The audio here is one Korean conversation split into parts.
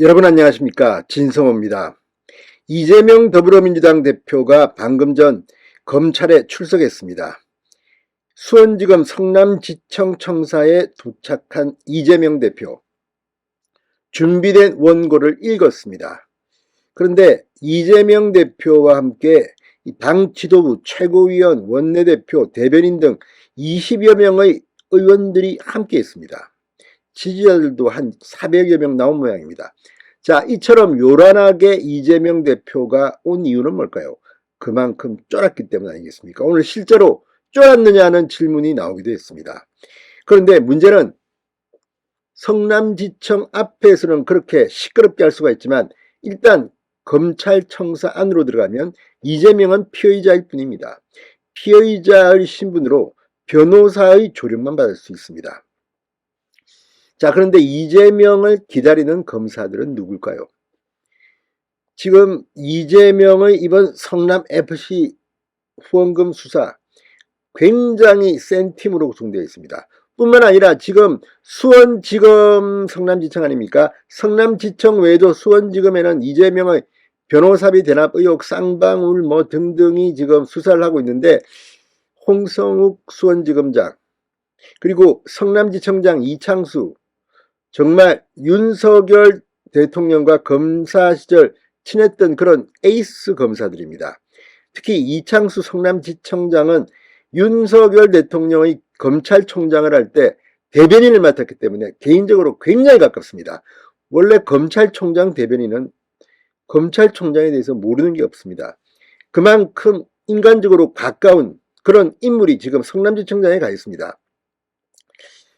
여러분 안녕하십니까, 진성호입니다. 이재명 더불어민주당 대표가 방금 전 검찰에 출석했습니다. 수원지검 성남지청 청사에 도착한 이재명 대표, 준비된 원고를 읽었습니다. 그런데 이재명 대표와 함께 당 지도부, 최고위원, 원내대표, 대변인 등 20여 명의 의원들이 함께 했습니다. 지지자들도 한 400여 명 나온 모양입니다. 자, 이처럼 요란하게 이재명 대표가 온 이유는 뭘까요? 그만큼 쫄았기 때문 아니겠습니까? 오늘 실제로 쫄았느냐는 질문이 나오기도 했습니다. 그런데 문제는 성남지청 앞에서는 그렇게 시끄럽게 할 수가 있지만 일단 검찰청사 안으로 들어가면 이재명은 피의자일 뿐입니다. 피의자의 신분으로 변호사의 조력만 받을 수 있습니다. 자, 그런데 이재명을 기다리는 검사들은 누굴까요? 지금 이재명의 이번 성남FC 후원금 수사 굉장히 센 팀으로 구성되어 있습니다. 뿐만 아니라 지금 수원지검 성남지청 아닙니까? 성남지청 외에도 수원지검에는 이재명의 변호사비 대납 의혹, 쌍방울 뭐 등등이 지금 수사를 하고 있는데, 홍성욱 수원지검장, 그리고 성남지청장 이창수, 정말 윤석열 대통령과 검사 시절 친했던 그런 에이스 검사들입니다. 특히 이창수 성남지청장은 윤석열 대통령의 검찰총장을 할 때 대변인을 맡았기 때문에 개인적으로 굉장히 가깝습니다. 원래 검찰총장 대변인은 검찰총장에 대해서 모르는 게 없습니다. 그만큼 인간적으로 가까운 그런 인물이 지금 성남지청장에 가 있습니다.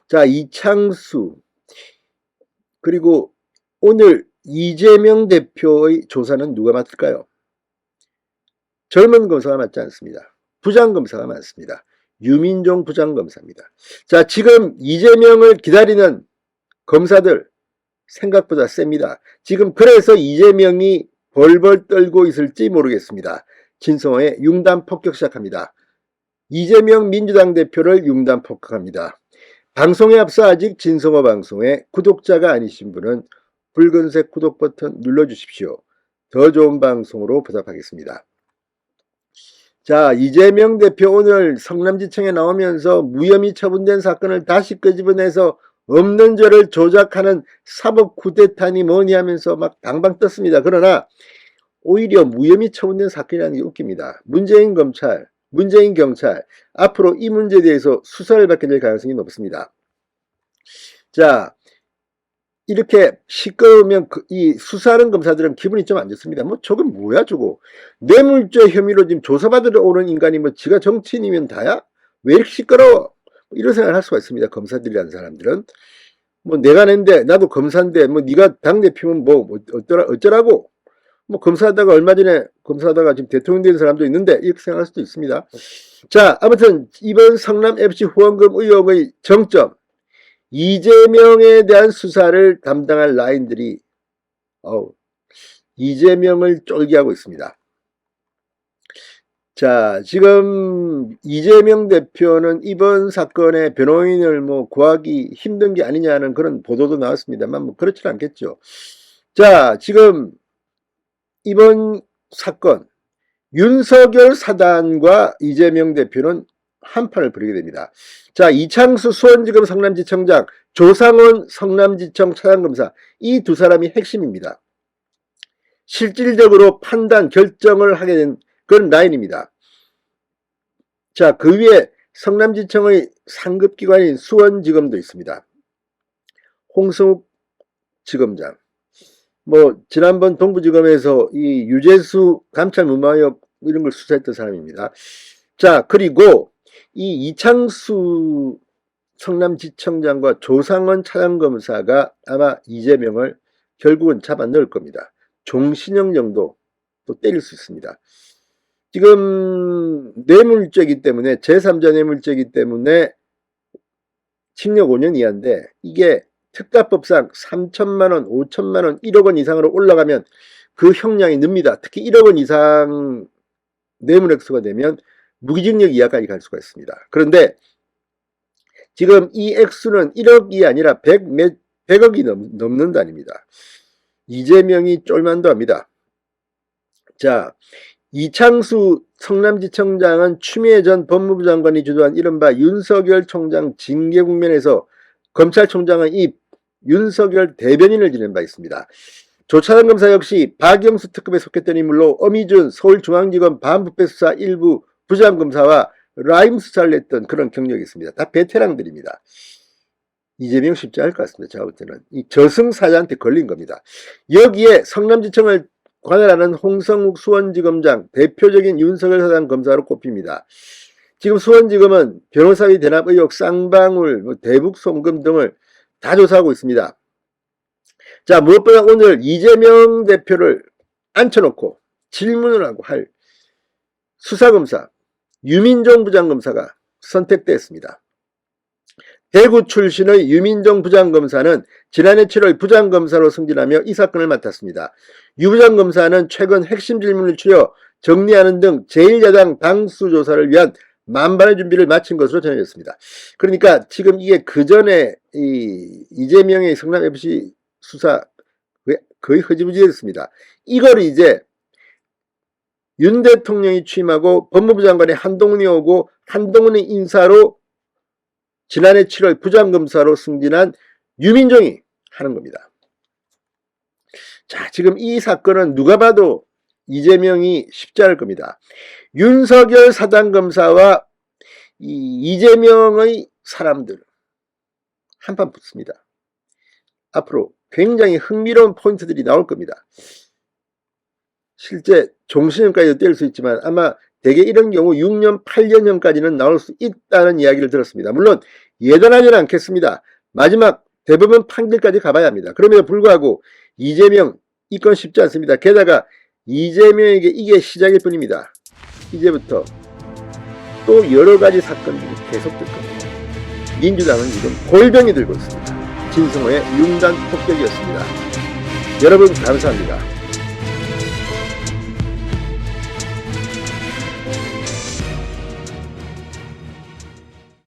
자, 이창수, 그리고 오늘 이재명 대표의 조사는 누가 맡을까요? 젊은 검사가 맡지 않습니다. 부장검사가 많습니다. 유민종 부장검사입니다. 자, 지금 이재명을 기다리는 검사들 생각보다 셉니다. 지금 그래서 이재명이 벌벌 떨고 있을지 모르겠습니다. 진성호의 융단 폭격 시작합니다. 이재명 민주당 대표를 융단 폭격합니다. 방송에 앞서 아직 진성호 방송에 구독자가 아니신 분은 붉은색 구독 버튼 눌러주십시오. 더 좋은 방송으로 보답하겠습니다. 자, 이재명 대표 오늘 성남지청에 나오면서 무혐의 처분된 사건을 다시 끄집어내서 없는 죄를 조작하는 사법 쿠데타니 뭐니 하면서 막 방방 떴습니다. 그러나 오히려 무혐의 처분된 사건이라는 게 웃깁니다. 문재인 검찰, 문재인 경찰, 앞으로 이 문제에 대해서 수사를 받게 될 가능성이 높습니다. 자, 이렇게 시끄러우면 이 수사하는 검사들은 기분이 좀 안 좋습니다. 뭐 저건 뭐야 저거. 뇌물죄 혐의로 지금 조사받으러 오는 인간이 뭐 지가 정치인이면 다야? 왜 이렇게 시끄러워? 이런 생각을 할 수가 있습니다. 검사들이라는 사람들은. 뭐 내가 낸데 나도 검사인데 뭐 네가 당대표면 뭐 어쩌라고. 뭐 검사하다가 얼마 전에 검사하다가 지금 대통령 된 사람도 있는데 이렇게 생각할 수도 있습니다. 자, 아무튼 이번 성남FC 후원금 의혹의 정점, 이재명에 대한 수사를 담당할 라인들이 이재명을 쫄게 하고 있습니다. 자, 지금 이재명 대표는 이번 사건에 변호인을 뭐 구하기 힘든 게 아니냐는 그런 보도도 나왔습니다만 뭐 그렇지는 않겠죠. 자, 지금 이번 사건 윤석열 사단과 이재명 대표는 한판을 벌이게 됩니다. 자, 이창수 수원지검 성남지청장, 조상원 성남지청 차장검사, 이 두 사람이 핵심입니다. 실질적으로 판단, 결정을 하게 된 그런 라인입니다. 자, 그 위에 성남지청의 상급기관인 수원지검도 있습니다. 홍성욱 지검장, 뭐 지난번 동부지검에서 이 유재수 감찰 무마 의혹 이런 걸 수사했던 사람입니다. 자, 그리고 이 이창수 성남지청장과 조상원 차장검사가 아마 이재명을 결국은 잡아 넣을 겁니다. 종신형 정도 또 때릴 수 있습니다. 지금 뇌물죄이기 때문에 제3자 뇌물죄이기 때문에 징역 5년 이하인데 이게 특가법상 3천만원, 5천만원, 1억원 이상으로 올라가면 그 형량이 늡니다. 특히 1억원 이상 뇌물 액수가 되면 무기징역 이하까지 갈 수가 있습니다. 그런데 지금 이 액수는 1억이 아니라 100억이 넘는 단위입니다. 이재명이 쫄만도 합니다. 자, 이창수 성남지청장은 추미애 전 법무부 장관이 주도한 이른바 윤석열 총장 징계 국면에서 검찰총장은 이 윤석열 대변인을 지낸 바 있습니다. 조차장 검사 역시 박영수 특검에 속했던 인물로 엄희준 서울중앙지검 반부패수사 일부 부장검사와 라임 수사를 했던 그런 경력이 있습니다. 다 베테랑들입니다. 이재명 쉽지 않을 것 같습니다. 제가 볼 때는 이 저승사자한테 걸린 겁니다. 여기에 성남지청을 관할하는 홍성욱 수원지검장, 대표적인 윤석열 사장 검사로 꼽힙니다. 지금 수원지검은 변호사비 대납 의혹, 쌍방울, 대북 송금 등을 다 조사하고 있습니다. 자, 무엇보다 오늘 이재명 대표를 앉혀놓고 질문을 하고 할 수사검사 유민종 부장검사가 선택됐습니다. 대구 출신의 유민종 부장검사는 지난해 7월 부장검사로 승진하며 이 사건을 맡았습니다. 유 부장검사는 최근 핵심 질문을 추려 정리하는 등 제1야당 당수 조사를 위한 만반의 준비를 마친 것으로 전해졌습니다. 그러니까 지금 이게 그 전에 이재명의 성남FC 수사 거의 흐지부지했습니다. 이걸 이제 윤 대통령이 취임하고 법무부 장관이 한동훈이 오고 한동훈의 인사로 지난해 7월 부장검사로 승진한 유민종이 하는 겁니다. 자, 지금 이 사건은 누가 봐도 이재명이 쉽지 않을 겁니다. 윤석열 사단검사와 이재명의 사람들 한판 붙습니다. 앞으로 굉장히 흥미로운 포인트들이 나올 겁니다. 실제 종신형까지도 뗄 수 있지만 아마 대개 이런 경우 6년, 8년형까지는 나올 수 있다는 이야기를 들었습니다. 물론 예단하지는 않겠습니다. 마지막 대법원 판결까지 가봐야 합니다. 그럼에도 불구하고 이재명 이 건 쉽지 않습니다. 게다가 이재명에게 이게 시작일 뿐입니다. 이제부터 또 여러가지 사건들이 계속될 겁니다. 민주당은 지금 골병이 들고 있습니다. 진성호의 융단 폭격이었습니다. 여러분 감사합니다.